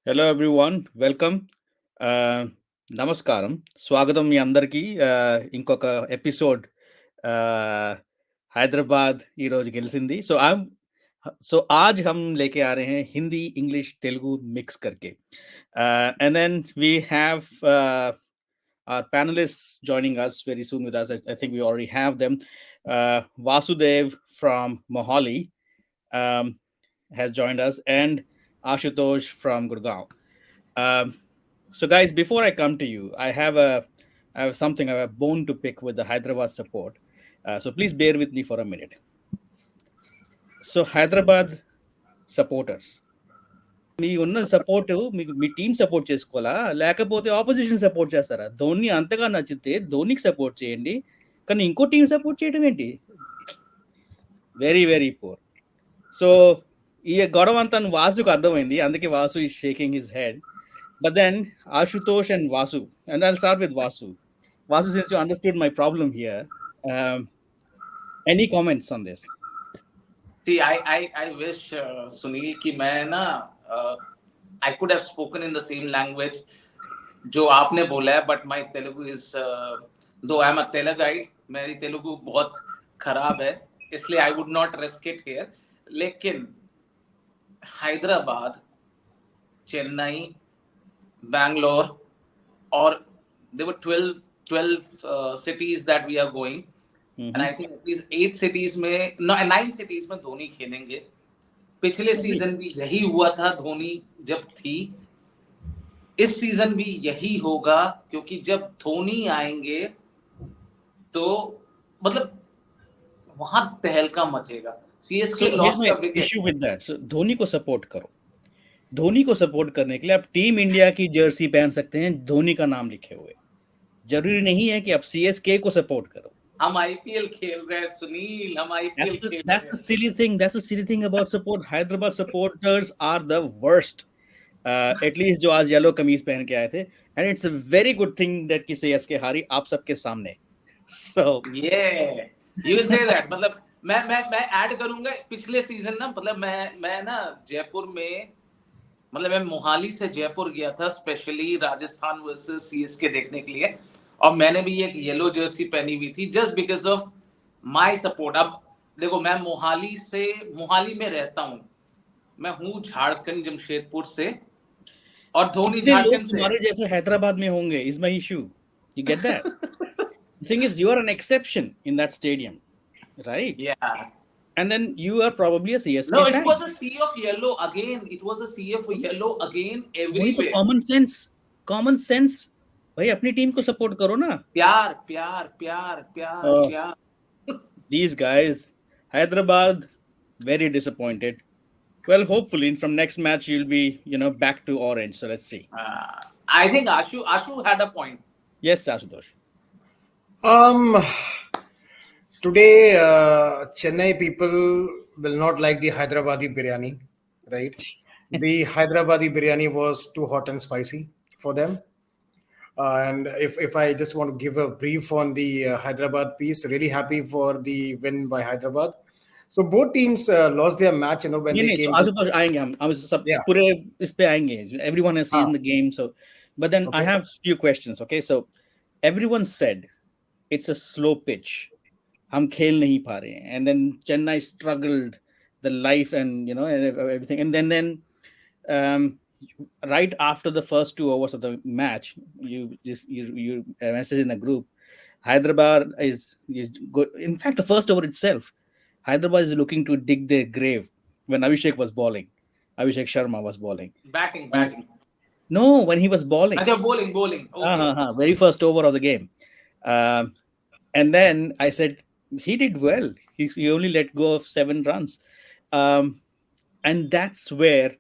Hello everyone welcome నమస్కారం स्वागतम మీ అందరికీ ఇంకొక ఎపిసోడ్ हैदराबाद ఈ రోజు గెలిచింది so आज हम लेके आ रहे हैं हिंदी इंग्लिश तेलुगु मिक्स करके and then we have our panelists joining us very soon with us. I think we already have them. Vasudev from Mohali um, has joined us, and Ashutosh from Gurgaon. Um, so, guys, before I come to you, I have something, I have a bone to pick with the Hyderabad support. So please bear with me for a minute. So, Hyderabad supporters, మీ ఉన్న support మీకు మీ team support చేసుకోవాలా లేకపోతే opposition support చేస్తారా? ధోని అంతగా నచ్చితే ధోనికి support చేయండి, కానీ ఇంకో టీం సపోర్ట్ చేయడం ఏంటి? Very very poor. సో ఈ గొడవ అంతా వాసుకు అర్థమైంది, అందుకే Vasu is shaking his head. But then Ashutosh and Vasu, and I'll start with Vasu. Vasu, since you understood my problem here, any comments on this? See, I wish Sunil ki मैं ना I could have spoken in the same language जो आपने बोला है, but my Telugu is though I'm a Telugite, मेरी तेलुगु बहुत खराब है, इसलिए I would not risk it here. लेकिन Hyderabad, Chennai, Bangalore, or there were 12 cities that we are going. And I think at least 8 cities में 9 cities में धोनी खेलेंगे. पिछले सीजन भी यही हुआ था, धोनी जब थी. इस सीजन भी यही होगा, क्योंकि जब धोनी आएंगे तो मतलब वहां तहलका मचेगा. So here's my issue with that. So Dhoni को सपोर्ट करो. धोनी को सपोर्ट करने के लिए आप टीम इंडिया की जर्सी पहन सकते हैं धोनी का नाम लिखे हुए. जरूरी नहीं है कि आप CSK को सपोर्ट करो. हम आईपीएल खेल रहे हैं सुनील, हम आईपीएल खेल रहे हैं. That's the silly thing. That's the silly thing about support. Hyderabad supporters are the worst. At least जो आज येलो कमीज पहन के आए थे, and it's a very good thing that कि CSK हारी आप सबके सामने. So yeah, you can say that. मतलब मैं ऐड करूंगा पिछले सीजन ना, मतलब मैं ना जयपुर में, मतलब मैं मोहाली से जयपुर गया था स्पेशली राजस्थान वर्सेस CSK देखने के लिए, और मैंने भी एक येलो जर्सी पहनी हुई थी just because of my support. अब देखो, मैं मोहाली में रहता हूँ, मैं हूँ झारखंड जमशेदपुर से, और धोनी झारखंड से. तुम्हारे जैसे हैदराबाद में होंगे is my issue. You get that? The thing is, you are an exception in that stadium, right? Yeah. And then you are probably a CSK No, fan. it was a sea of yellow again. It was a sea of yellow again वही तो everywhere. common sense. भाई अपनी team को support करो ना. प्यार प्यार प्यार प्यार प्यार. These guys, Hyderabad, very disappointed. Well, hopefully from next match you'll be, back to orange. So let's see. I think Ashu had a point. Yes, Ashutosh. Today, Chennai people will not like the Hyderabadi biryani, right? The Hyderabadi biryani was too hot and spicy for them. And if I just want to give a brief on the Hyderabad piece, really happy for the win by Hyderabad. So both teams lost their match, when they came. Ashutosh, आएंगे हम सब पूरे इस पे आएंगे. Everyone has seen the game, so. But then I have few questions. Okay, so everyone said it's a slow pitch. हम खेल नहीं पा रहे हैं, and then Chennai struggled the life and and everything, and then right after the first 2 hours of the match, you message in a group, Hyderabad is good. In fact, the first over itself, Hyderabad is looking to dig their grave when Abhishek Sharma was bowling. Batting. No, when he was bowling. Achha, bowling. Okay. Very first over of the game. And then I said, he did well. He only let go of 7 runs. And that's where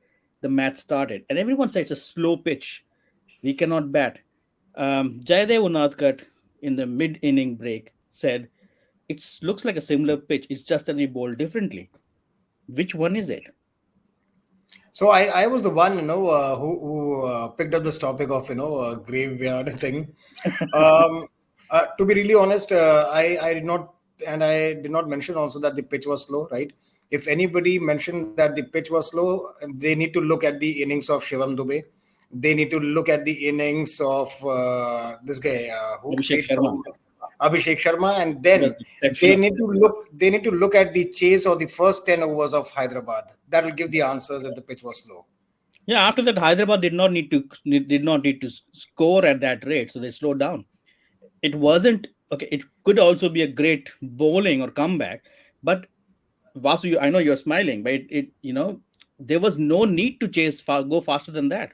the match started. And everyone said it's a slow pitch. We cannot bat. Jayadev Unadkat in the mid-inning break said, it looks like a similar pitch. It's just that we bowl differently. Which one is it? So I was the one, who picked up this topic of, graveyard thing. To be really honest, I did not mention also that the pitch was slow, right? If anybody mentioned that the pitch was slow, they need to look at the innings of Shivam Dube. They need to look at the innings of this guy who Abhishek played Sharma. from Abhishek Sharma, and It then was they exceptional. need to look. They need to look at the chase or the first 10 overs of Hyderabad. That will give the answers if the pitch was slow. Yeah, after that, Hyderabad did not need to score at that rate, so they slowed down. It wasn't okay. It could also be a great bowling or comeback, but Vasu, I know you're smiling, but there was no need to go faster than that.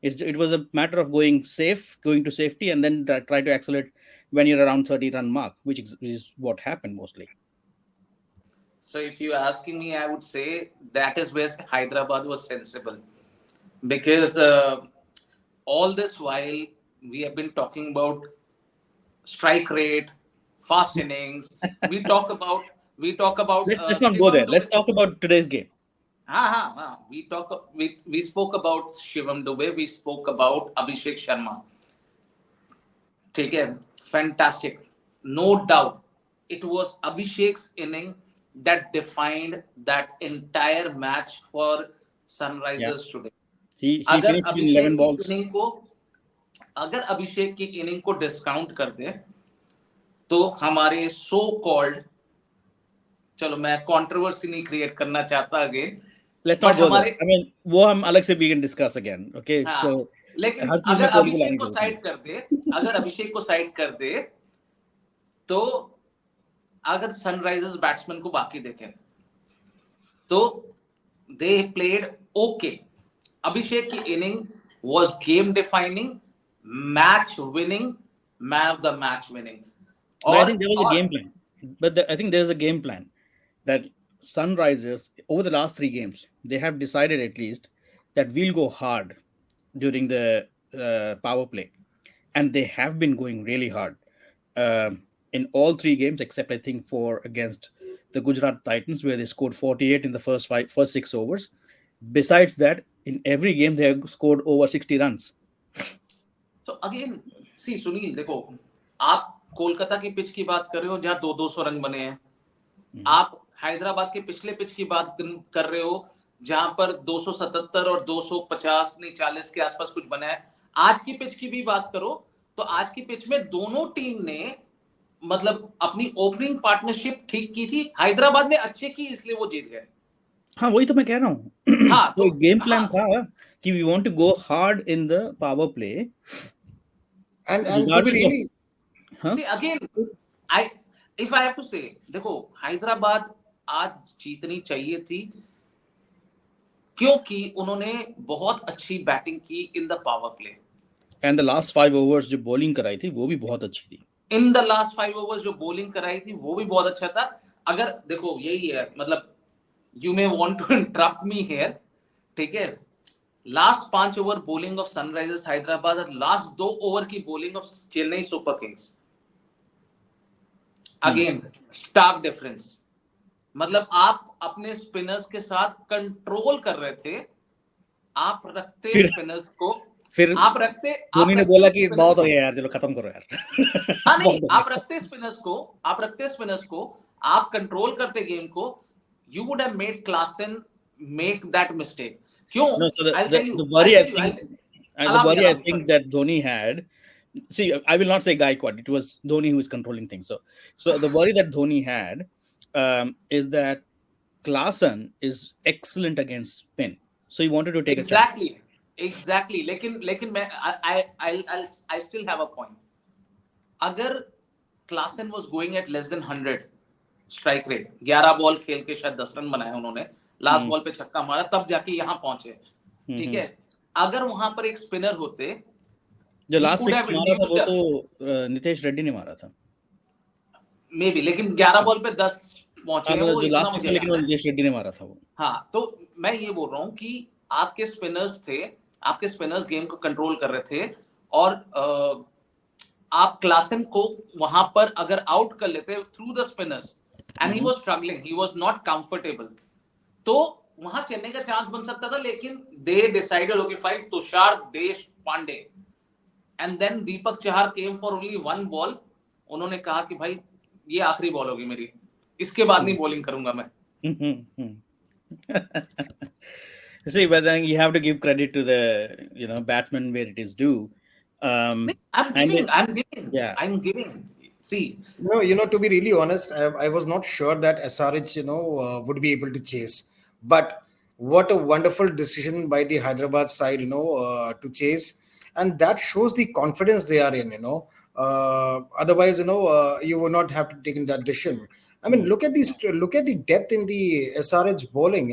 It was a matter of going to safety, and then try to accelerate when you're around 30 run mark, which is what happened mostly. So if you're asking me, I would say that is where Hyderabad was sensible, because all this while we have been talking about strike rate, fast innings. We talk about Let's not go Shivam there. Dube. Let's talk about today's game. We spoke about Shivam Dube. We spoke about Abhishek Sharma. ठीक है, fantastic, no doubt. It was Abhishek's inning that defined that entire match for Yeah, Sunrisers today. he अगर finished in 11 अभिषेक की balls. Inning को अगर अभिषेक की inning को discount कर दे तो हमारे सो कॉल्ड, चलो मैं कंट्रोवर्सी नहीं क्रिएट करना चाहता again, Let's not but go there. हमारे I mean, वो हम अलग से we can discuss again. Okay, हाँ, so लेकिन हर चीज अगर में पॉलिटिकल अभिषेक आने को की जरूरत नहीं साइड कर दे, अगर अभिषेक को साइड कर दे, तो अगर सनराइजर्स बैट्समैन को बाकी देखें तो दे प्लेड ओके. अभिषेक की inning was game defining, match winning, man of the match winning. But I और think there was a game plan. I think there's a game plan that Sunrisers over the last 3 games they have decided at least that we'll go hard during the power play, and they have been going really hard in all 3 games except I think for against the Gujarat Titans where they scored 48 in the first 6 overs. Besides that, in every game they have scored over 60 runs. So again, सी सुनील देखो, आप कोलकाता की pitch की बात कर रहे हो जहां 200 run बने हैं. आप हैदराबाद के पिछले पिच की बात कर रहे हो जहां पर 277 और 250 नहीं 40 के आसपास कुछ बना है. आज की पिच की भी बात करो तो आज की पिच में दोनों टीम ने मतलब अपनी ओपनिंग पार्टनरशिप ठीक की थी. हैदराबाद ने अच्छे की इसलिए वो जीत गए. हाँ, वही तो मैं कह रहा हूँ. हाँ, तो गेम प्लान हाँ, था कि we want to go hard in the power play. And to be regardless of really, see again, I if I have to say, देखो हैदराबाद आज जीतनी चाहिए थी क्योंकि उन्होंने बहुत अच्छी बैटिंग की in the power play. and the last 5 overs जो bowling कराई थी वो भी बहुत अच्छी थी. इन द लास्ट 5 ओवर्स जो बॉलिंग कराई थी वो भी बहुत अच्छा था. अगर देखो यही है, मतलब you may want to interrupt me here, ठीक है. Last 5 over bowling of Sunrisers Hyderabad और लास्ट 2 ओवर की bowling of Chennai Super Kings, again stark difference. मतलब आप अपने स्पिनर्स के साथ कंट्रोल कर रहे थे, आप रखते स्पिनर्स को, फिर आप रखते धोनी ने बोला कि बहुत हो गया यार, चलो खत्म करो यार. हाँ नहीं, आप रखते स्पिनर्स को, आप कंट्रोल करते गेम को. You would have made Klaasen make that mistake. क्यों? No, so I'll tell you. the worry I'll I tell you. think Allow me, I sorry. think that Dhoni had. See, I will not say Gaikwad. It was Dhoni who is controlling things. So the worry that Dhoni had is that Klaasen is excellent against spin. So he wanted to take a chance. Exactly. लेकिन मैं I still have a point. अगर Klaasen was going at less than 100 strike rate, 11 ball खेल के शायद 10 run बनाए उन्होंने, last ball पे छक्का मारा, तब जाके यहाँ पहुंचे. ठीक है, अगर वहां पर एक स्पिनर होते, जो लास्ट 6 मारा था वो तो नितेश रेड्डी ने मारा था मे बी, लेकिन 11 बॉल पे 10 पहुंचे हैं वो, जो इतना लास्ट 6 मुझे लेकिन याद है. नितेश रेड्डी ने मारा था वो. हाँ, तो मैं ये बोल रहा हूँ कि आपके स्पिनर्स गेम को कंट्रोल कर रहे थे, और आप क्लासन को वहां पर अगर आउट कर लेते through the spinners and he was struggling, he was not comfortable, तो वहां चेन्नई का चांस बन सकता था. लेकिन they decided okay fine, Tushar Deshpande and then Deepak Chahar came for only 1 ball. उन्होंने कहा कि भाई ये आखिरी बॉल होगी मेरी, इसके बाद नहीं बॉलिंग करूंगा मैं. See, but then you have to give credit to the batsman where it is due. I'm And giving, it, I'm giving, yeah. I'm giving. See, No, to be really honest, I was not sure that SRH, would be able to chase. But what a wonderful decision by the Hyderabad side, to chase, and that shows the confidence they are in. Otherwise, you would not have to take that decision. I mean, Hmm. look at the depth in the SRH bowling.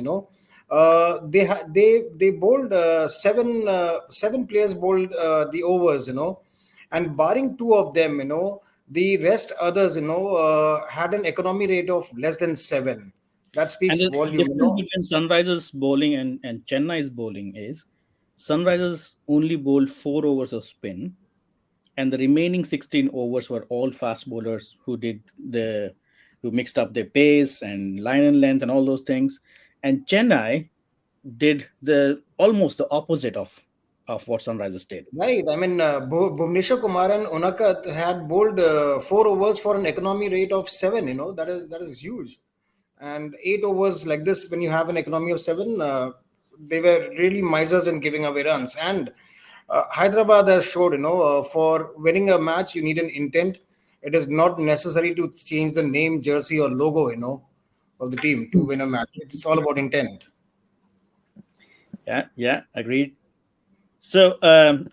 They bowled seven players bowled the overs. And barring two of them, the rest others, had an economy rate of less than 7. That And speaks the volume. difference between Sunrisers bowling and Chennai's bowling is Sunrisers only bowled 4 overs of spin, and the remaining 16 overs were all fast bowlers who mixed up their pace and line and length and all those things. And Chennai did the almost the opposite of what Sunrisers did. Right. I mean, Bhuvneshwar Kumar and Onaka had bowled 4 overs for an economy rate of 7. That is huge. And 8 overs like this, when you have an economy of 7, they were really misers in giving away runs. And Hyderabad has showed, for winning a match, you need an intent. It is not necessary to change the name, jersey, or logo, of the team to win a match. It's all about intent. Yeah, agreed. So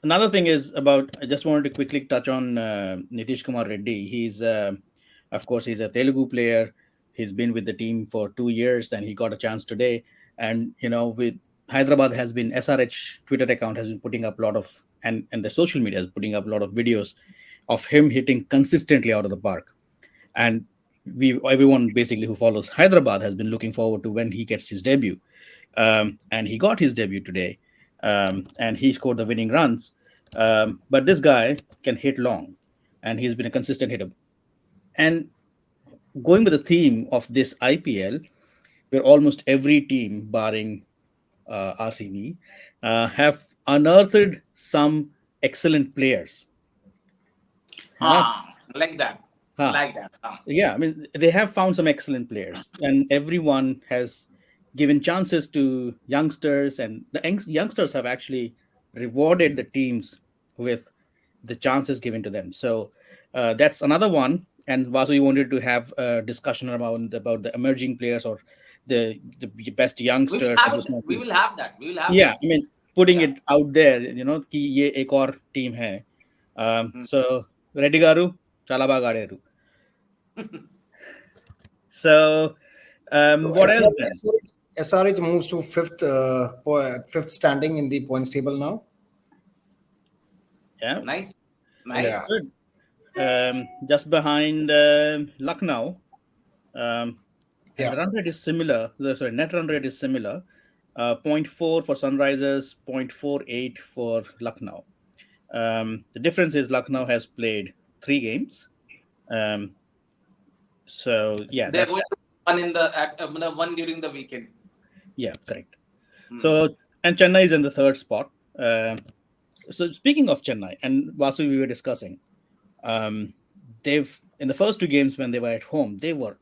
another thing is about. I just wanted to quickly touch on Nitish Kumar Reddy. Of course, he's a Telugu player. He's been with the team for 2 years, and he got a chance today. And with Hyderabad has been SRH Twitter account has been putting up a lot of, and the social media is putting up a lot of videos of him hitting consistently out of the park. And everyone basically who follows Hyderabad has been looking forward to when he gets his debut, and he got his debut today, and he scored the winning runs. But this guy can hit long, and he's been a consistent hitter. And going with the theme of this IPL, where almost every team, barring RCB, have unearthed some excellent players. है ना? like that, हाँ. like that. Yeah, I mean, they have found some excellent players, and everyone has given chances to youngsters, and the youngsters have actually rewarded the teams with the chances given to them. So that's another one. And Vasu, you wanted to have a discussion about the emerging players or the best We will youngsters of have the it. small We teams. will have that. We will have Yeah, that. I mean, putting Yeah. it out there, कि ये एक और team है. Hmm. So Reddy garu chala baga ఆడారు. So, So what else then? SRH moves to fifth standing in the points table now. Yeah, Nice, it's Yeah. nice. good. Just behind Lucknow, and Yeah. the run rate is similar. Sorry, net run rate is similar. Zero point 0.4 for Sunrisers, 0.48 for Lucknow. The difference is Lucknow has played 3 games. Um, so yeah, They are that's going that. to one in the one during the weekend. Yeah, correct. Hmm. So, and Chennai is in the third spot. So speaking of Chennai, and Vasu, we were discussing, um, they've in the first 2 games when they were at home, they were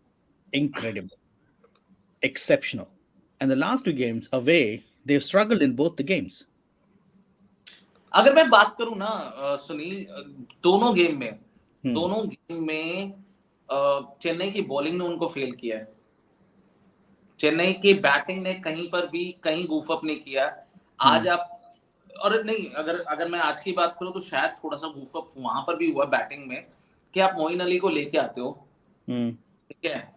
incredible, exceptional, and the last 2 games away, they've struggled in both the games. अगर मैं बात करूं ना सुनील, दोनों game में Hmm. दोनों game में चेन्नई की बॉलिंग ने उनको फेल किया है. चेन्नई की बैटिंग ने कहीं पर भी कहीं गूफ अप नहीं किया. आज Hmm. आप और नहीं, अगर अगर मैं आज की बात करूं तो शायद थोड़ा सा गूफ अप वहां पर भी हुआ बैटिंग में कि आप मोइन अली को लेके आते हो. Hmm. ठीक है,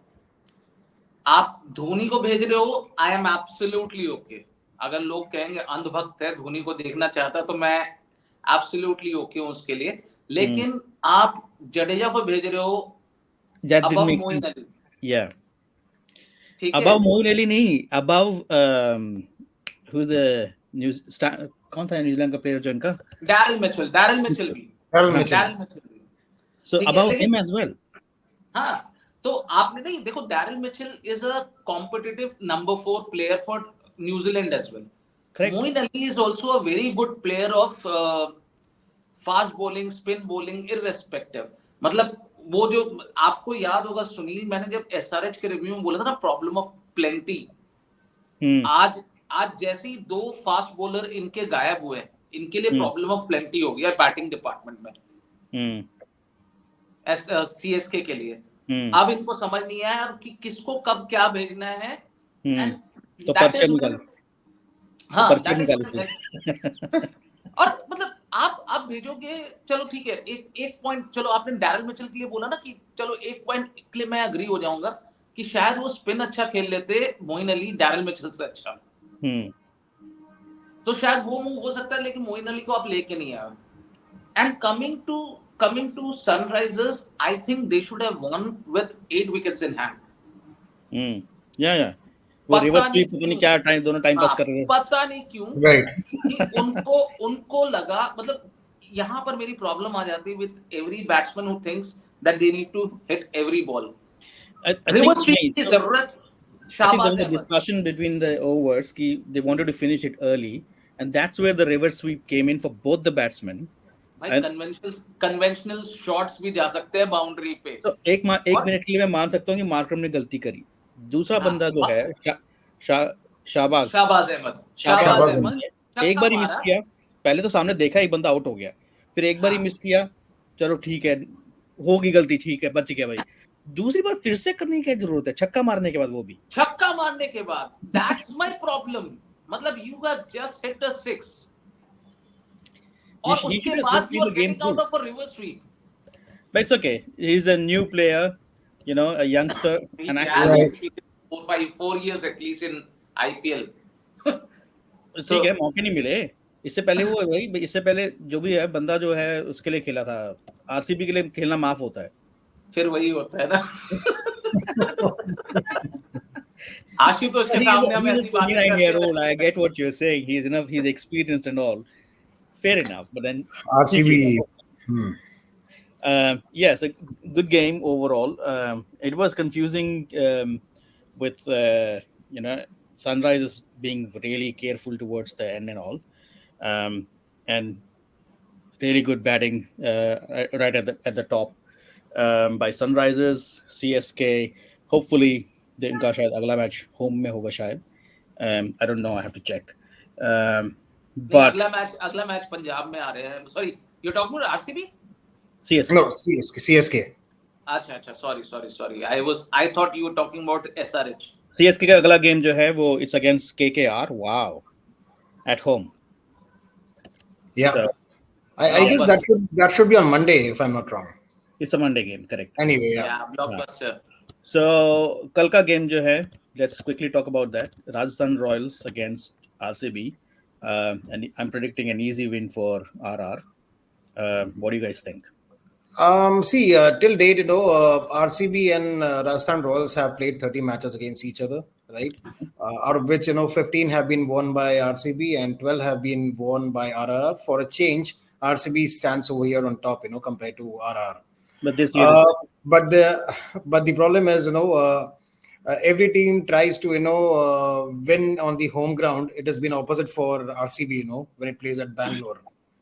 आप धोनी को भेज रहे हो, आई एम एब्सोल्युटली ओके. अगर लोग कहेंगे अंधभक्त है, धोनी को देखना चाहता, तो मैं एब्सोल्युटली ओके हूं उसके लिए. Hmm. लेकिन आप जडेजा को भेज रहे हो That didn't above make Moin sense. Ali. Yeah, ठीक है, above Moeen Ali nahi, above who's the कौन था न्यूजीलैंड का प्लेयर जो इनका. डैरिल मिचेल भी. Darren हाँ, Mitchell. डैरिल मिचेल भी. so ठीक है, above लेकिन him as well. हाँ, तो आपने नहीं देखो, Daryl Mitchell is a competitive number 4 player for New Zealand as well. Correct. Moin Ali is also a very good player of fast bowling, spin bowling, irrespective. मतलब वो जो आपको याद होगा सुनील, मैंने जब एसआरएच के रिव्यू में बोला था ना, प्रॉब्लम ऑफ plenty. आज आज जैसे ही 2 फास्ट बॉलर इनके गायब हुए, इनके लिए प्रॉब्लम ऑफ प्लेंटी हो गया बैटिंग डिपार्टमेंट में, सीएसके के लिए। अब इनको समझ नहीं आया कि किसको कब क्या भेजना है, एंड तो दैट इज व्हेन, हाँ दैट इज और मतलब आप भेजोगे, चलो ठीक है, एक पॉइंट, चलो आपने डैरल मिचेल के लिए बोला ना कि चलो एक पॉइंट के लिए मैं अग्री हो जाऊंगा कि शायद वो स्पिन अच्छा खेल लेते मोइन अली डैरल मिचेल से अच्छा, तो शायद वो मूव हो सकता है, लेकिन मोइन अली को आप लेके नहीं आए। And coming to Sunrisers, I think they should have won with 8 wickets in hand. या वो रिवर्स स्वीप पता नहीं क्या टाइम, दोनों टाइम पास कर रहे हैं, पता नहीं क्यों, राइट, कि उनको लगा, मतलब यहाँ पर मेरी प्रॉब्लम आ जाती है with every batsman who thinks that they need to hit every ball. Reverse sweep की जरूरत, I think there Shahbaz was a Ahmed, discussion between the overs कि they wanted to finish it early, and that's where the reverse sweep came in for both the batsmen. भाई And conventional shots भी जा सकते हैं boundary पे। so एक minute के लिए मैं मान सकता हूँ कि मार्करम ने गलती करी। दूसरा बंदा जो है शाहबाज अहमद ने एक बार ही छक्का मिस मारा, किया। पहले तो सामने देखा एक बंदा आउट हो गया, फिर एक बार ही मिस किया, चलो ठीक है, होगी गलती, ठीक है, बच गया भाई। दूसरी बार फिर से करने की क्या जरूरत है, छक्का मारने के बाद, वो भी छक्का मारने के बाद। दैट्स माय प्रॉब्लम, मतलब you have just hit a 6 और he उसके should have बाद just you seen are the game getting out through. Of a reverse sweep. But it's okay. He's a new player, you know, a youngster. He And has actually, experience 4 years at least in IPL. ठीक है, मौके नहीं मिले। इससे पहले वो भाई, इससे पहले जो भी है बंदा जो है उसके लिए खेला था, आरसीबी के लिए खेलना माफ होता है। फिर वही होता है ना। आशुतोष के सामने हम ऐसी बातें करते 29-year-old, I get what you're saying. He's enough, he's experienced and all. Fair enough, but then RCB. yes, a good game overall. It was confusing with you know, Sunrisers being really careful towards the end and all, and really good batting right at the top by Sunrisers. CSK, hopefully the इनका शायद अगला match home में होगा शायद, I don't know, I have to check. नहीं, But अगला match Punjab में आ रहे हैं। Sorry, you talking about RCB? CSK. No, CSK. अच्छा, sorry, I thought you were talking about SRH. CSK का अगला गेम जो है वो it's against KKR. Wow, at home. Yeah, So, I guess that should be on Monday if I'm not wrong. it's a Monday game, correct? Anyway, yeah, blockbuster. So कल का game जो है, let's quickly talk about that. Rajasthan Royals against RCB, and I'm predicting an easy win for RR. What do you guys think? See, till date, RCB and Rajasthan Royals have played 30 matches against each other, right? Out of which, 15 have been won by RCB and 12 have been won by RR. For a change, RCB stands over here on top, compared to RR. But this year, but the problem is, every team tries to, win on the home ground. It has been opposite for RCB, when it plays at Bangalore.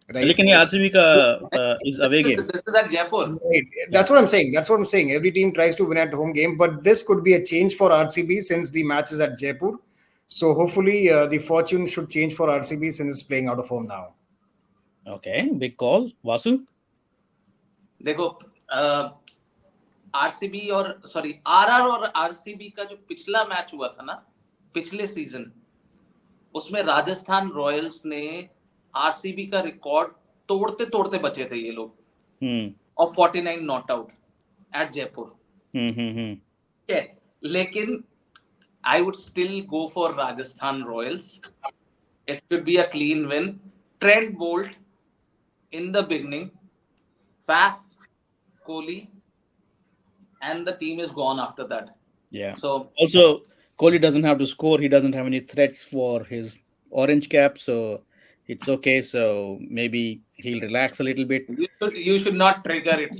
Right. लेकिन ये RCB का is away game. This is at Jaipur. Right. That's what I'm saying. Every team tries to win at home game, but this could be a change for RCB since the match is at Jaipur. So hopefully the fortune should change for RCB since it's playing out of home now. Okay, big call, Vasu. देखो, RCB और RR और RCB का जो पिछला match हुआ था ना पिछले सीजन, उसमें राजस्थान रॉयल्स ने आरसीबी का रिकॉर्ड तोड़ते तोड़ते बचे थे ये लोग, और 49 नॉट आउट एट जयपुर। लेकिन I would still go for Rajasthan Royals. It should be a clean win. Trent Boult in the beginning, Faf, Kohli, and the team is gone after that. Yeah. So also, Kohli doesn't have to score. He doesn't have any threats for his orange cap, so it's okay. So maybe he'll relax a little bit. You should not trigger it.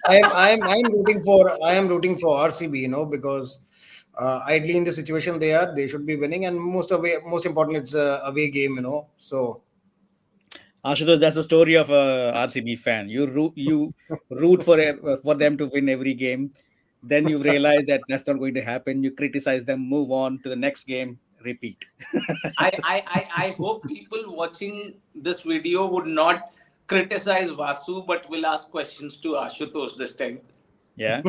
I am rooting for RCB, because ideally in the situation they should be winning, and most important it's a away game, So Ashutosh, that's the story of a RCB fan. You root for them to win every game, Then you realize that that's not going to happen. You criticize them, move on to the next game, repeat. I hope people watching this video would not criticize Vasu, but will ask questions to Ashutosh this time. Yeah.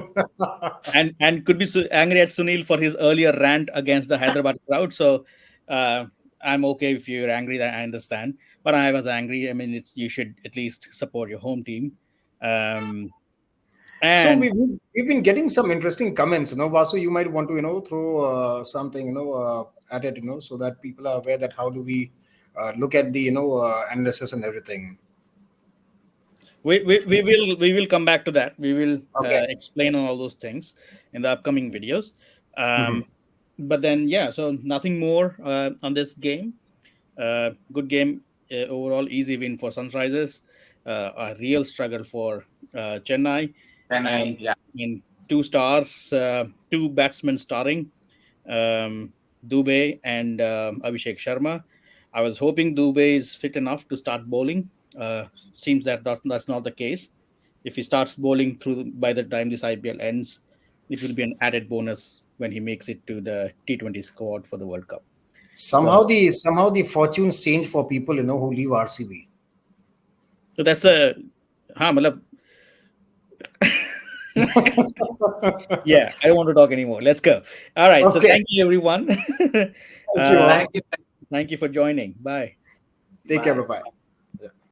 And could be angry at Sunil for his earlier rant against the Hyderabad crowd. So uh, I'm okay if you're angry. That I understand, but I was angry. I mean, you should at least support your home team. Um, So and we've been getting some interesting comments. Vasu, you might want to throw something at it, so that people are aware that how do we look at the analysis and everything. we will come back to that. We will Okay. explain all those things in the upcoming videos. Mhm. But then, yeah. So nothing more on this game. Good game overall. Easy win for Sunrisers. A real struggle for Chennai. Then And yeah. in 2 stars, two batsmen starring, um, Dubey and Abhishek Sharma. I was hoping Dubey is fit enough to start bowling. Seems that's not the case. If he starts bowling through by the time this IPL ends, it will be an added bonus when he makes it to the T20 squad for the World Cup. So, Somehow the fortunes change for people who leave RCB. so that's a matlab, yeah. I don't want to talk anymore. Let's go. All right. So Okay. thank you, everyone. Thank you uh, all. Thank you. Thank you for joining. Bye. Take care. Bye. Bye bye.